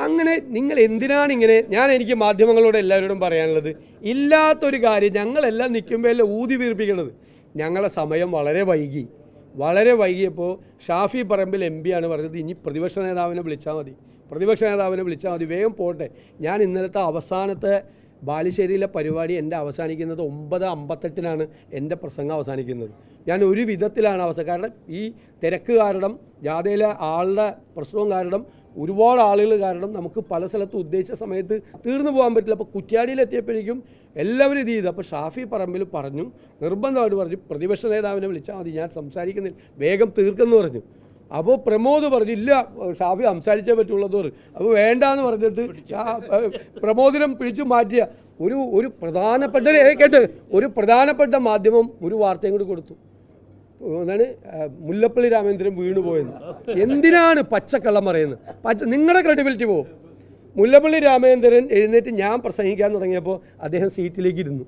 അങ്ങനെ നിങ്ങൾ എന്തിനാണ് ഇങ്ങനെ? എനിക്ക് മാധ്യമങ്ങളോട് എല്ലാവരോടും പറയാനുള്ളത്, ഇല്ലാത്തൊരു കാര്യം ഞങ്ങളെല്ലാം നിൽക്കുമ്പോഴല്ലേ ഊതി വീർപ്പിക്കുന്നത്. ഞങ്ങളെ സമയം വളരെ വൈകിയപ്പോൾ ഷാഫി പറമ്പിൽ MP ആണ് പറഞ്ഞത്, ഇനി പ്രതിപക്ഷ നേതാവിനെ വിളിച്ചാൽ മതി, വേഗം പോട്ടെ. ഞാൻ ഇന്നലത്തെ അവസാനത്തെ ബാലുശ്ശേരിയിലെ പരിപാടി എൻ്റെ അവസാനിക്കുന്നത് 9:58 എൻ്റെ പ്രസംഗം അവസാനിക്കുന്നത്. ഞാൻ ഒരു വിധത്തിലാണ് കാരണം ഈ തിരക്ക് കാരണം, ജാഥയിലെ ആളുടെ പ്രശ്നവും കാരണം, ഒരുപാട് ആളുകൾ കാരണം നമുക്ക് പല സ്ഥലത്തും ഉദ്ദേശിച്ച സമയത്ത് തീർന്നു പോകാൻ പറ്റില്ല. അപ്പോൾ കുറ്റ്യാടിയിലെത്തിയപ്പോഴേക്കും എല്ലാവരും ഇത് ചെയ്തു. അപ്പോൾ ഷാഫി പറമ്പിൽ നിർബന്ധമായിട്ട് പറഞ്ഞു, പ്രതിപക്ഷ നേതാവിനെ വിളിച്ചാൽ മതി, ഞാൻ സംസാരിക്കുന്നില്ല, വേഗം തീർക്കെന്ന് പറഞ്ഞു. അപ്പോൾ പ്രമോദ് പറഞ്ഞു, ഇല്ല ഷാഫി സംസാരിച്ചേ പറ്റുള്ളത് പറഞ്ഞു. അപ്പോൾ വേണ്ടാന്ന് പറഞ്ഞിട്ട് പ്രമോദിനെ പിടിച്ചു മാറ്റിയ ഒരു പ്രധാനപ്പെട്ട മാധ്യമം ഒരു വാർത്തയും കൂടി കൊടുത്തു. എന്താണ് മുല്ലപ്പള്ളി രാമേന്ദ്രൻ വീണുപോയെന്ന്. എന്തിനാണ് പച്ചക്കള്ളം പറയുന്നത്? നിങ്ങളുടെ ക്രെഡിബിലിറ്റി പോകും. മുല്ലപ്പള്ളി രാമേന്ദ്രൻ എഴുന്നേറ്റ് ഞാൻ പ്രസംഗിക്കാൻ തുടങ്ങിയപ്പോൾ അദ്ദേഹം സീറ്റിലേക്ക് ഇരുന്നു.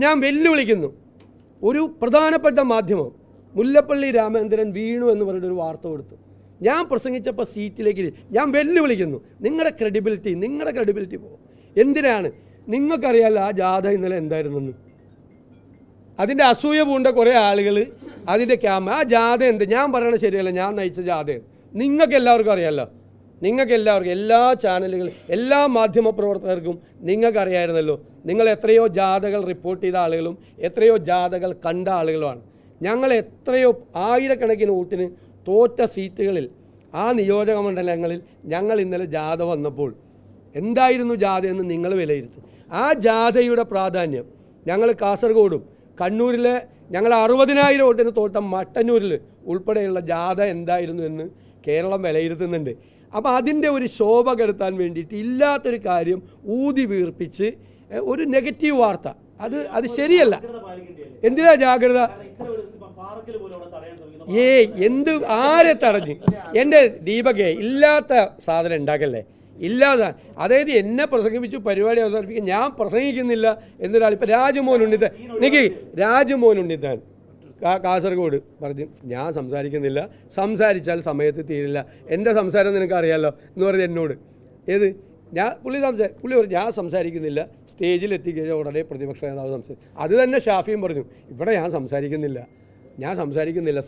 ഞാൻ വെല്ലുവിളിക്കുന്നു, ഒരു പ്രധാനപ്പെട്ട മാധ്യമം മുല്ലപ്പള്ളി രാമേന്ദ്രൻ വീണു എന്ന് പറഞ്ഞിട്ടൊരു വാർത്ത കൊടുത്തു. ഞാൻ പ്രസംഗിച്ചപ്പോൾ സീറ്റിലേക്ക് ഞാൻ വെല്ലുവിളിക്കുന്നു, നിങ്ങളുടെ ക്രെഡിബിലിറ്റി പോകും. എന്തിനാണ്? നിങ്ങൾക്കറിയാമല്ലോ ആ ജാഥ ഇന്നലെ എന്തായിരുന്നെന്ന്. അതിൻ്റെ അസൂയ പൂണ്ട കുറേ ആളുകൾ അതിൻ്റെ ആ ജാഥ ഞാൻ പറയണത് ശരിയല്ല, ഞാൻ നയിച്ച ജാഥയാണ്. നിങ്ങൾക്ക് എല്ലാവർക്കും അറിയാമല്ലോ, എല്ലാ ചാനലുകൾ, എല്ലാ മാധ്യമപ്രവർത്തകർക്കും നിങ്ങൾക്കറിയായിരുന്നല്ലോ. നിങ്ങൾ എത്രയോ ജാഥകൾ റിപ്പോർട്ട് ചെയ്ത ആളുകളും എത്രയോ ജാഥകൾ കണ്ട ആളുകളുമാണ്. ഞങ്ങൾ എത്രയോ ആയിരക്കണക്കിന് വോട്ടിന് തോറ്റ സീറ്റുകളിൽ ആ നിയോജക മണ്ഡലങ്ങളിൽ ഞങ്ങൾ ഇന്നലെ ജാഥ വന്നപ്പോൾ എന്തായിരുന്നു ജാഥയെന്ന് നിങ്ങൾ വിലയിരുത്തും. ആ ജാഥയുടെ പ്രാധാന്യം ഞങ്ങൾ കാസർഗോഡും കണ്ണൂരിലെ ഞങ്ങൾ 60,000 വോട്ടിന് തോട്ട മട്ടന്നൂരിൽ ഉൾപ്പെടെയുള്ള ജാഥ എന്തായിരുന്നു എന്ന് കേരളം വിലയിരുത്തുന്നുണ്ട്. അപ്പോൾ അതിൻ്റെ ഒരു ശോഭ കെടുത്താൻ വേണ്ടിയിട്ട് ഇല്ലാത്തൊരു കാര്യം ഊതി വീർപ്പിച്ച് ഒരു നെഗറ്റീവ് വാർത്ത, അത് ശരിയല്ല. എന്തിനാ ജാഗ്രത? ആരെ തടഞ്ഞ്? എൻ്റെ ദീപകെ ഇല്ലാത്ത സാധനം ഉണ്ടാക്കല്ലേ, ഇല്ലാതെ. അതായത് എന്നെ പ്രസംഗിപ്പിച്ചു പരിപാടി അവതരിപ്പിക്കാൻ ഞാൻ പ്രസംഗിക്കുന്നില്ല എന്നൊരാൾ. ഇപ്പം രാജ്മോഹൻ ഉണ്ണിത്താൻ കാസർഗോഡ് പറഞ്ഞു, ഞാൻ സംസാരിക്കുന്നില്ല, സംസാരിച്ചാൽ സമയത്ത് തീരില്ല, എൻ്റെ സംസാരം നിനക്കറിയാമല്ലോ എന്ന് പറഞ്ഞ് എന്നോട്. പുള്ളി പറഞ്ഞു ഞാൻ സംസാരിക്കുന്നില്ല, സ്റ്റേജിൽ എത്തിക്കഴിഞ്ഞാൽ ഉടനെ പ്രതിപക്ഷ നേതാവ് സംസാരിക്കും. അത് തന്നെ ഷാഫിയും പറഞ്ഞു, ഇവിടെ ഞാൻ സംസാരിക്കുന്നില്ല,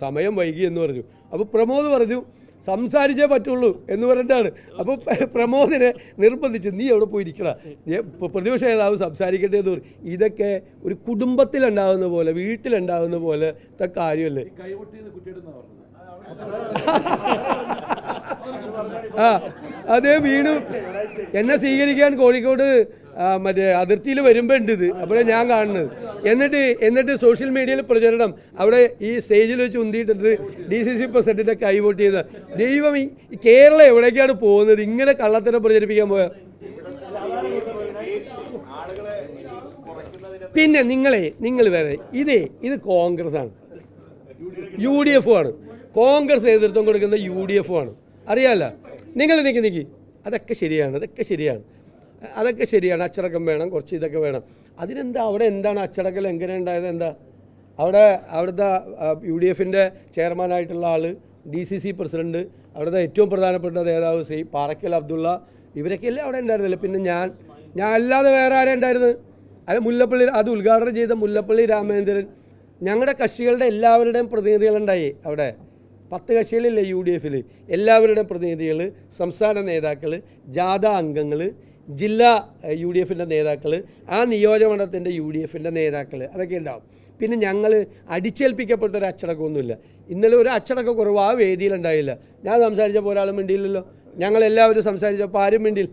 സമയം വൈകി എന്ന് പറഞ്ഞു. അപ്പോൾ പ്രമോദ് പറഞ്ഞു സംസാരിച്ചേ പറ്റുള്ളൂ എന്ന് പറഞ്ഞിട്ടാണ്. അപ്പോൾ പ്രമോദിനെ നിർബന്ധിച്ച് നീ അവിടെ പോയിരിക്കണം, പ്രതിപക്ഷ നേതാവ് സംസാരിക്കട്ടെ എന്ന് പറയും. ഇതൊക്കെ ഒരു കുടുംബത്തിലുണ്ടാകുന്ന പോലെ, വീട്ടിലുണ്ടാകുന്ന പോലത്തെ കാര്യമല്ലേ? അതേ വീണു എന്നെ സ്വീകരിക്കാൻ കോഴിക്കോട് മറ്റേ അതിർത്തിയിൽ വരുമ്പോൾ ഉണ്ട് ഇത്. അപ്പോഴേ ഞാൻ കാണുന്നത്. എന്നിട്ട് സോഷ്യൽ മീഡിയയിൽ പ്രചരണം, അവിടെ ഈ സ്റ്റേജിൽ വെച്ച് ഉന്തിയിട്ടിട്ട് DCC പ്രസിഡന്റിന്റെ കൈവോട്ട് ചെയ്ത ദൈവം. ഈ കേരളം എവിടേക്കാണ് പോകുന്നത് ഇങ്ങനെ കള്ളത്തരം പ്രചരിപ്പിക്കാൻ പോയാൽ? പിന്നെ നിങ്ങൾ വേറെ ഇത് കോൺഗ്രസ് ആണ്, UDF ആണ്. കോൺഗ്രസ് നേതൃത്വം കൊടുക്കുന്ന UDF ആണ്, അറിയാമല്ല. നിങ്ങൾ നിൽക്കി അതൊക്കെ ശരിയാണ്, അച്ചടക്കം വേണം, കുറച്ച് ഇതൊക്കെ വേണം. അതിനെന്താ? അവിടെ എന്താണ് അച്ചടക്കം എങ്ങനെ ഉണ്ടായത്? അവിടുത്തെ UDFന്റെ ചെയർമാനായിട്ടുള്ള ആൾ, DCC പ്രസിഡന്റ്, അവിടുത്തെ ഏറ്റവും പ്രധാനപ്പെട്ട നേതാവ് ശ്രീ പാറക്കൽ അബ്ദുള്ള, ഇവരൊക്കെയല്ലേ അവിടെ ഉണ്ടായിരുന്നില്ല. പിന്നെ ഞാൻ അല്ലാതെ വേറെ ആരെ ഉണ്ടായിരുന്നു? അത് ഉദ്ഘാടനം ചെയ്ത മുല്ലപ്പള്ളി രാമേന്ദ്രൻ. ഞങ്ങളുടെ കക്ഷികളുടെ എല്ലാവരുടെയും പ്രതിനിധികളുണ്ടായി അവിടെ. 10 കക്ഷികളില്ലേ UDFൽ, എല്ലാവരുടെയും പ്രതിനിധികൾ, സംസ്ഥാന നേതാക്കൾ, ജാഥ അംഗങ്ങൾ, ജില്ലാ UDFന്റെ നേതാക്കൾ, ആ നിയോജകമണ്ഡലത്തിൻ്റെ UDFന്റെ നേതാക്കൾ, അതൊക്കെ ഉണ്ടാവും. പിന്നെ ഞങ്ങൾ അടിച്ചേൽപ്പിക്കപ്പെട്ട ഒരു അച്ചടക്കമൊന്നുമില്ല. ഇന്നലെ ഒരു അച്ചടക്ക കുറവ് ആ വേദിയിലുണ്ടായില്ല. ഞാൻ സംസാരിച്ചപ്പോൾ ഒരാളും മിണ്ടിയില്ലല്ലോ. ഞങ്ങളെല്ലാവരും സംസാരിച്ചപ്പോൾ ആരും മിണ്ടിയില്ല.